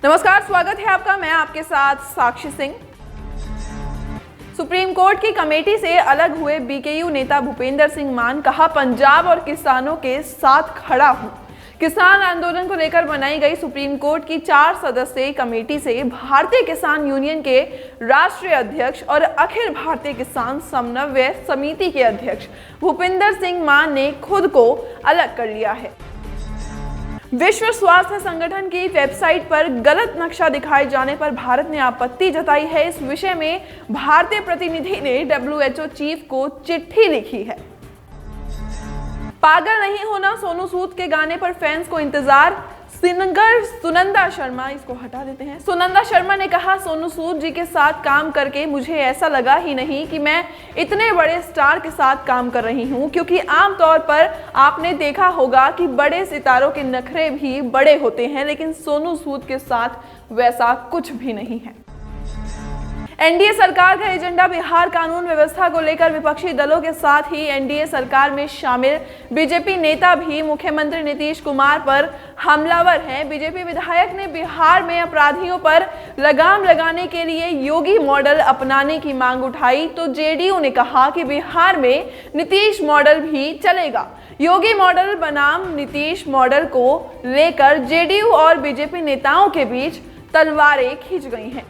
नमस्कार, स्वागत है आपका। मैं आपके साथ साक्षी सिंह। सुप्रीम कोर्ट की कमेटी से अलग हुए बीकेयू नेता भूपेंद्र सिंह मान, कहा पंजाब और किसानों के साथ खड़ा हूं। किसान आंदोलन को लेकर बनाई गई सुप्रीम कोर्ट की 4 सदस्यीय कमेटी से भारतीय किसान यूनियन के राष्ट्रीय अध्यक्ष और अखिल भारतीय किसान समन्वय समिति के अध्यक्ष भूपेंद्र सिंह मान ने खुद को अलग कर लिया है। विश्व स्वास्थ्य संगठन की वेबसाइट पर गलत नक्शा दिखाए जाने पर भारत ने आपत्ति जताई है। इस विषय में भारतीय प्रतिनिधि ने WHO चीफ को चिट्ठी लिखी है। पागल नहीं होना सोनू सूद के गाने पर फैंस को इंतजार। सिंगर सुनंदा शर्मा, इसको हटा देते हैं। सुनंदा शर्मा ने कहा, सोनू सूद जी के साथ काम करके मुझे ऐसा लगा ही नहीं कि मैं इतने बड़े स्टार के साथ काम कर रही हूं, क्योंकि आमतौर पर आपने देखा होगा कि बड़े सितारों के नखरे भी बड़े होते हैं, लेकिन सोनू सूद के साथ वैसा कुछ भी नहीं है। एनडीए सरकार का एजेंडा बिहार कानून व्यवस्था को लेकर विपक्षी दलों के साथ ही एनडीए सरकार में शामिल बीजेपी नेता भी मुख्यमंत्री नीतीश कुमार पर हमलावर हैं। बीजेपी विधायक ने बिहार में अपराधियों पर लगाम लगाने के लिए योगी मॉडल अपनाने की मांग उठाई, तो जेडीयू ने कहा कि बिहार में नीतीश मॉडल भी चलेगा। योगी मॉडल बनाम नीतीश मॉडल को लेकर जेडीयू और बीजेपी नेताओं के बीच तलवारें खींच गई हैं।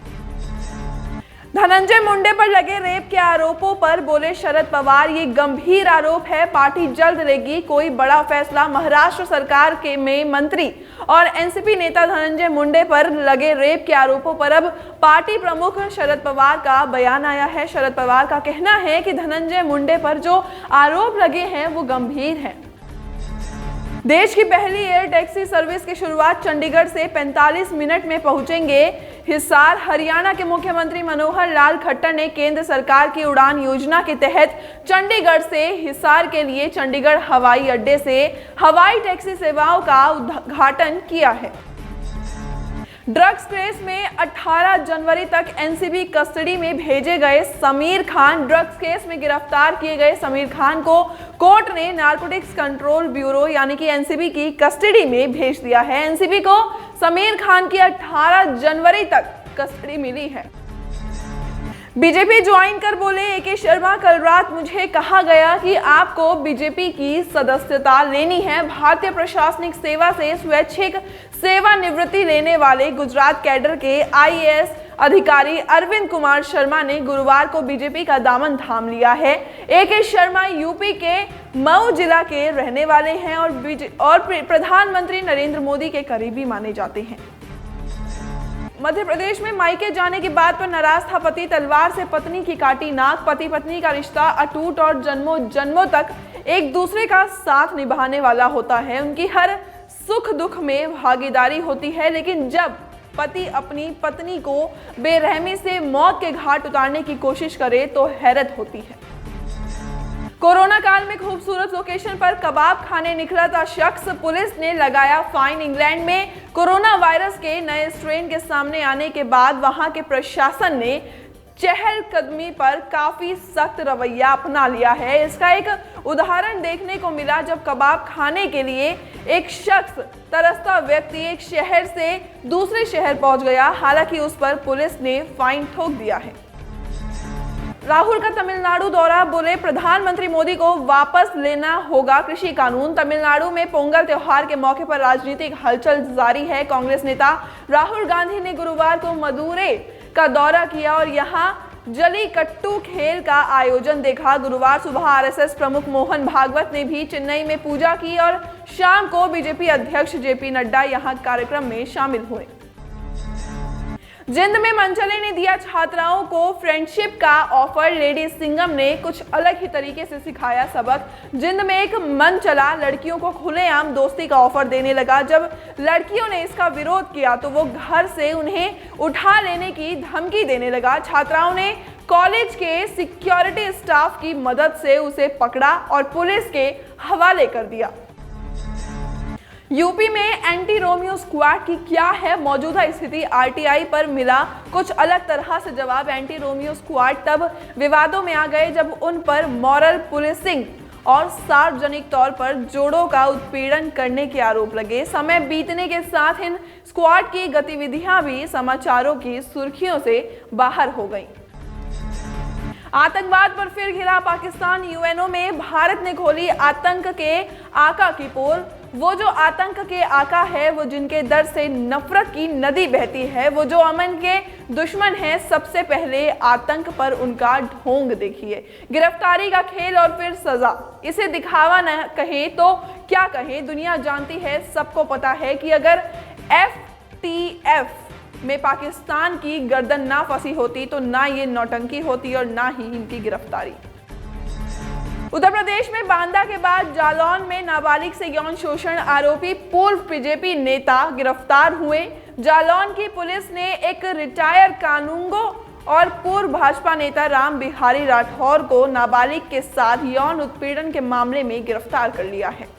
धनंजय मुंडे पर लगे रेप के आरोपों पर बोले शरद पवार, ये गंभीर आरोप है, पार्टी जल्द लेगी कोई बड़ा फैसला। महाराष्ट्र सरकार के में मंत्री और एनसीपी नेता धनंजय मुंडे पर लगे रेप के आरोपों पर अब पार्टी प्रमुख शरद पवार का बयान आया है। शरद पवार का कहना है कि धनंजय मुंडे पर जो आरोप लगे हैं वो गंभीर हैं। देश की पहली एयर टैक्सी सर्विस की शुरुआत चंडीगढ़ से 45 मिनट में पहुंचेंगे हिसार। हरियाणा के मुख्यमंत्री मनोहर लाल खट्टर ने केंद्र सरकार की उड़ान योजना के तहत चंडीगढ़ से हिसार के लिए चंडीगढ़ हवाई अड्डे से हवाई टैक्सी सेवाओं का उद्घाटन किया है। ड्रग्स केस में 18 जनवरी तक एनसीबी कस्टडी में भेजे गए समीर खान। ड्रग्स केस में गिरफ्तार किए गए समीर खान को कोर्ट ने नारकोटिक्स कंट्रोल ब्यूरो यानी कि एनसीबी की कस्टडी में भेज दिया है। एनसीबी को समीर खान की 18 जनवरी तक कस्टडी मिली है। बीजेपी ज्वाइन कर बोले AK शर्मा, कल रात मुझे कहा गया कि आपको बीजेपी की सदस्यता लेनी है। भारतीय प्रशासनिक सेवा से स्वैच्छिक सेवानिवृत्ति लेने वाले गुजरात कैडर के IAS अधिकारी अरविंद कुमार शर्मा ने गुरुवार को बीजेपी का दामन थाम लिया है। AK शर्मा यूपी के मऊ जिला के रहने वाले हैं और प्रधानमंत्री नरेंद्र मोदी के करीबी माने जाते हैं। मध्य प्रदेश में मायके जाने की बात पर नाराज था पति, तलवार से पत्नी की काटी नाक। पति पत्नी का रिश्ता अटूट और जन्मों जन्मों तक एक दूसरे का साथ निभाने वाला होता है। उनकी हर सुख दुख में भागीदारी होती है, लेकिन जब पति अपनी पत्नी को बेरहमी से मौत के घाट उतारने की कोशिश करे तो हैरत होती है। कोरोना काल में खूबसूरत लोकेशन पर कबाब खाने निकला था शख्स, पुलिस ने लगाया फाइन। इंग्लैंड में कोरोना वायरस के नए स्ट्रेन के सामने आने के बाद वहां के प्रशासन ने चहलकदमी पर काफी सख्त रवैया अपना लिया है। इसका एक उदाहरण देखने को मिला जब कबाब खाने के लिए एक शख्स तरसता व्यक्ति एक शहर से दूसरे शहर पहुंच गया। हालांकि उस पर पुलिस ने फाइन ठोक दिया है। राहुल का तमिलनाडु दौरा, बोले प्रधानमंत्री मोदी को वापस लेना होगा कृषि कानून। तमिलनाडु में पोंगल त्योहार के मौके पर राजनीतिक हलचल जारी है। कांग्रेस नेता राहुल गांधी ने गुरुवार को मदुरै का दौरा किया और यहां जलीकट्टू खेल का आयोजन देखा। गुरुवार सुबह आरएसएस प्रमुख मोहन भागवत ने भी चेन्नई में पूजा की और शाम को बीजेपी अध्यक्ष जेपी नड्डा यहां कार्यक्रम में शामिल हुए। जिंद में मनचले ने दिया छात्राओं को फ्रेंडशिप का ऑफर। लेडी सिंघम ने कुछ अलग ही तरीके से सिखाया सबक। जिंद में एक मन चला लड़कियों को खुलेआम दोस्ती का ऑफर देने लगा। जब लड़कियों ने इसका विरोध किया तो वो घर से उन्हें उठा लेने की धमकी देने लगा। छात्राओं ने कॉलेज के सिक्योरिटी स्टाफ की मदद से उसे पकड़ा और पुलिस के हवाले कर दिया। यूपी में एंटी रोमियो स्क्वाड की क्या है मौजूदा स्थिति? आरटीआई पर मिला कुछ अलग तरह से जवाब। एंटी रोमियो स्क्वाड तब विवादों में आ गए जब उन पर मॉरल पुलिसिंग और सार्वजनिक तौर पर जोड़ों का उत्पीड़न करने के आरोप लगे। समय बीतने के साथ इन स्क्वाड की गतिविधियां भी समाचारों की सुर्खियों से बाहर हो गईं। आतंकवाद पर फिर घिरा पाकिस्तान। यूएनओ में भारत ने खोली आतंक के आका की पोल। वो जो आतंक के आका है, वो जिनके दर से नफरत की नदी बहती है, वो जो अमन के दुश्मन हैं, सबसे पहले आतंक पर उनका ढोंग देखिए। गिरफ्तारी का खेल और फिर सजा। इसे दिखावा न कहें तो क्या कहें, दुनिया जानती है, सबको पता है कि अगर FTF में पाकिस्तान की गर्दन ना फंसी होती तो ना ये नौटंकी होती और ना ही इनकी गिरफ्तारी। उत्तर प्रदेश में बांदा के बाद जालौन में नाबालिग से यौन शोषण आरोपी पूर्व बीजेपी नेता गिरफ्तार हुए। जालौन की पुलिस ने एक रिटायर कानूनगो और पूर्व भाजपा नेता राम बिहारी राठौर को नाबालिग के साथ यौन उत्पीड़न के मामले में गिरफ्तार कर लिया है।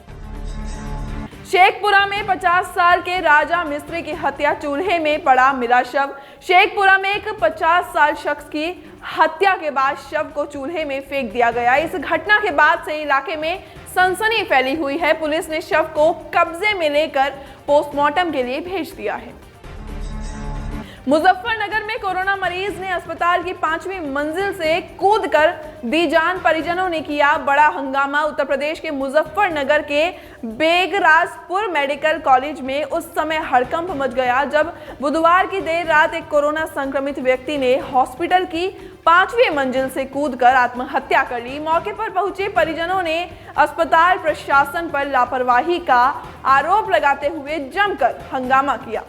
शेखपुरा में 50 साल के राजा मिस्त्री की हत्या, चूल्हे में पड़ा मिला शव। शेखपुरा में एक 50 साल शख्स की हत्या के बाद शव को चूल्हे में फेंक दिया गया। इस घटना के बाद से इलाके में सनसनी फैली हुई है। पुलिस ने शव को कब्जे में लेकर पोस्टमार्टम के लिए भेज दिया है। मुजफ्फरनगर में कोरोना मरीज ने अस्पताल की 5वीं मंजिल से कूदकर दी जान, परिजनों ने किया बड़ा हंगामा। उत्तर प्रदेश के मुजफ्फरनगर के बेगराजपुर मेडिकल कॉलेज में उस समय हड़कंप मच गया जब बुधवार की देर रात एक कोरोना संक्रमित व्यक्ति ने हॉस्पिटल की 5वीं मंजिल से कूदकर आत्महत्या कर ली। मौके पर पहुंचे परिजनों ने अस्पताल प्रशासन पर लापरवाही का आरोप लगाते हुए जमकर हंगामा किया।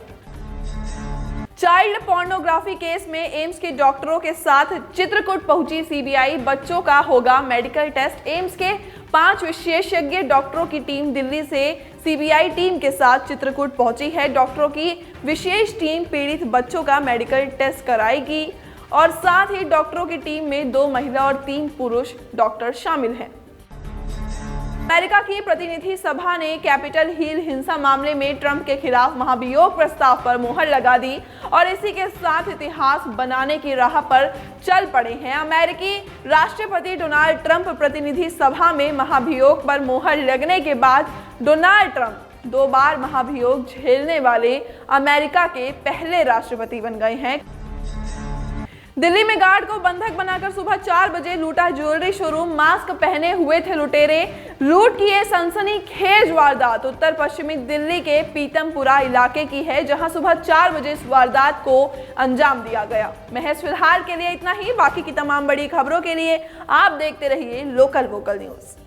चाइल्ड पोर्नोग्राफी केस में एम्स के डॉक्टरों के साथ चित्रकूट पहुंची सीबीआई। बच्चों का होगा मेडिकल टेस्ट। एम्स के 5 विशेषज्ञ डॉक्टरों की टीम दिल्ली से सीबीआई टीम के साथ चित्रकूट पहुंची है। डॉक्टरों की विशेष टीम पीड़ित बच्चों का मेडिकल टेस्ट कराएगी और साथ ही डॉक्टरों की टीम में 2 महिला और 3 पुरुष डॉक्टर शामिल हैं। अमेरिका की प्रतिनिधि सभा ने कैपिटल हिल हिंसा मामले में ट्रंप के खिलाफ महाभियोग प्रस्ताव पर मुहर लगा दी और इसी के साथ इतिहास बनाने की राह पर चल पड़े हैं। अमेरिकी राष्ट्रपति डोनाल्ड ट्रंप प्रतिनिधि सभा में महाभियोग पर मुहर लगने के बाद डोनाल्ड ट्रंप 2 बार महाभियोग झेलने वाले अमेरिका के पहले राष्ट्रपति बन गए हैं। दिल्ली में गार्ड को बंधक बनाकर सुबह 4 बजे लूटा ज्वेलरी शोरूम। मास्क पहने हुए थे लुटेरे। लूट की ये सनसनीखेज वारदात उत्तर पश्चिमी दिल्ली के पीतमपुरा इलाके की है, जहां सुबह 4 बजे इस वारदात को अंजाम दिया गया। महज फिलहाल के लिए इतना ही। बाकी की तमाम बड़ी खबरों के लिए आप देखते रहिए लोकल वोकल न्यूज।